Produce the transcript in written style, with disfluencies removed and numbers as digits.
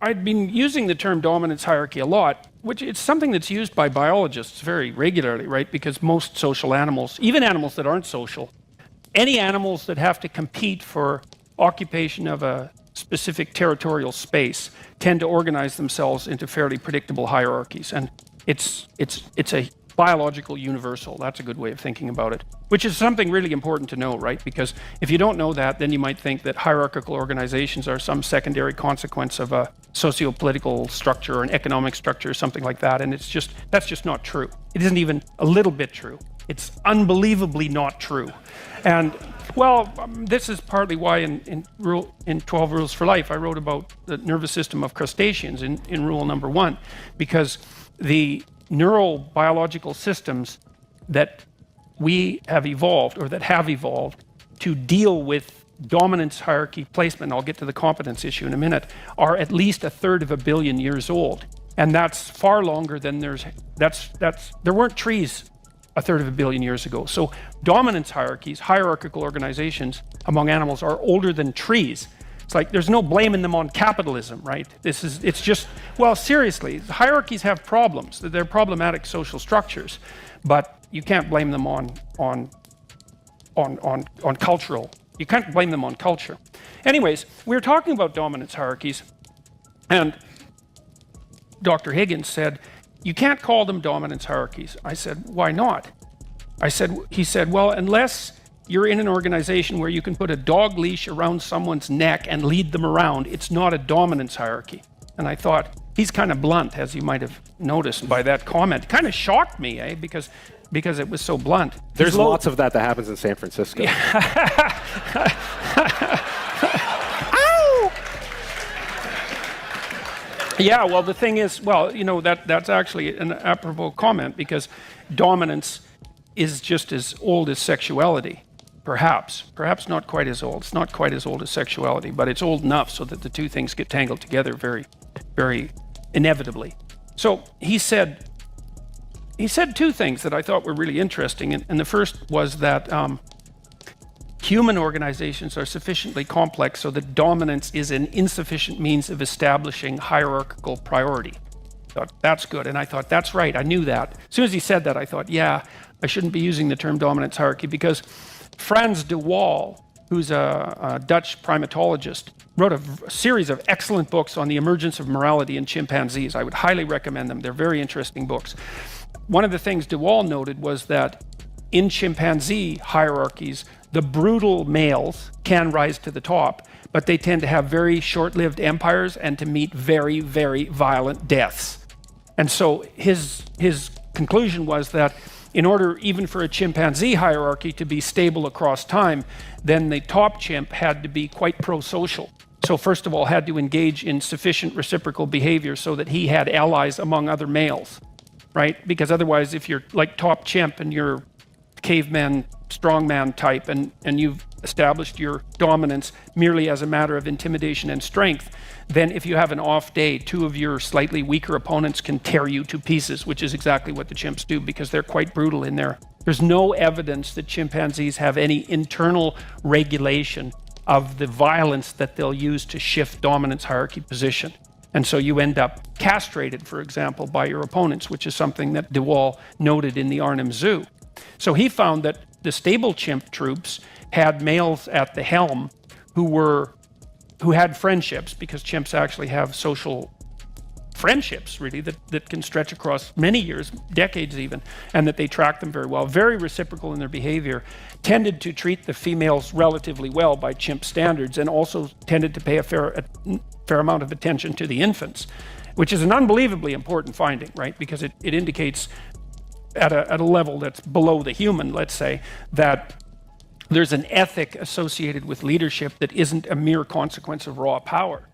I'd been using the term dominance hierarchy a lot, which it's something that's used by biologists very regularly, right? Because most social animals, even animals that aren't social, any animals that have to compete for occupation of a specific territorial space tend to organize themselves into fairly predictable hierarchies. And it's a biological universal. That's a good way of thinking about it, which is something really important to know, right? Because if you don't know that, then you might think that hierarchical organizations are some secondary consequence of a socio-political structure or an economic structure or something like that. And that's just not true. It isn't even a little bit true. It's unbelievably not true. And well, this is partly why in 12 Rules for Life, I wrote about the nervous system of crustaceans in rule number 1, because the neurobiological systems that we have evolved, or that have evolved, to deal with dominance hierarchy placement, I'll get to the competence issue in a minute, are at least 1/3 of a billion years old. And that's far longer than there weren't trees 1/3 of a billion years ago. So dominance hierarchies, hierarchical organizations among animals are older than trees. It's like there's no blaming them on capitalism, right? It's just, well, seriously, hierarchies have problems. They're problematic social structures, but you can't blame them on cultural. You can't blame them on culture. Anyways, we were talking about dominance hierarchies, and Dr. Higgins said, you can't call them dominance hierarchies. I said, why not? He said, well, unless you're in an organization where you can put a dog leash around someone's neck and lead them around, it's not a dominance hierarchy. And I thought, he's kind of blunt, as you might have noticed by that comment. Kind of shocked me, because it was so blunt. There's lots of that happens in San Francisco. Yeah, well, the thing is, well, that's actually an apropos comment, because dominance is just as old as sexuality. Perhaps not quite as old. It's not quite as old as sexuality, but it's old enough so that the two things get tangled together very, very inevitably. So he said two things that I thought were really interesting, and the first was that human organizations are sufficiently complex so that dominance is an insufficient means of establishing hierarchical priority. I thought, that's good, and I thought, that's right, I knew that. As soon as he said that, I thought, yeah, I shouldn't be using the term dominance hierarchy, because Frans de Waal, who's a Dutch primatologist, wrote a series of excellent books on the emergence of morality in chimpanzees. I would highly recommend them. They're very interesting books. One of the things de Waal noted was that in chimpanzee hierarchies, the brutal males can rise to the top, but they tend to have very short-lived empires and to meet very, very violent deaths. And so his conclusion was that in order even for a chimpanzee hierarchy to be stable across time, then the top chimp had to be quite pro-social. So first of all, had to engage in sufficient reciprocal behavior so that he had allies among other males, right? Because otherwise, if you're like top chimp and you're caveman, strongman type, and you've established your dominance merely as a matter of intimidation and strength, then if you have an off day, two of your slightly weaker opponents can tear you to pieces, which is exactly what the chimps do, because they're quite brutal in there. There's no evidence that chimpanzees have any internal regulation of the violence that they'll use to shift dominance hierarchy position. And so you end up castrated, for example, by your opponents, which is something that de Waal noted in the Arnhem Zoo. So he found that the stable chimp troops had males at the helm who had friendships, because chimps actually have social friendships, really, that can stretch across many years, decades even, and that they track them very well, very reciprocal in their behavior, tended to treat the females relatively well by chimp standards, and also tended to pay a fair amount of attention to the infants, which is an unbelievably important finding, right? Because it indicates at a level that's below the human, let's say, that there's an ethic associated with leadership that isn't a mere consequence of raw power.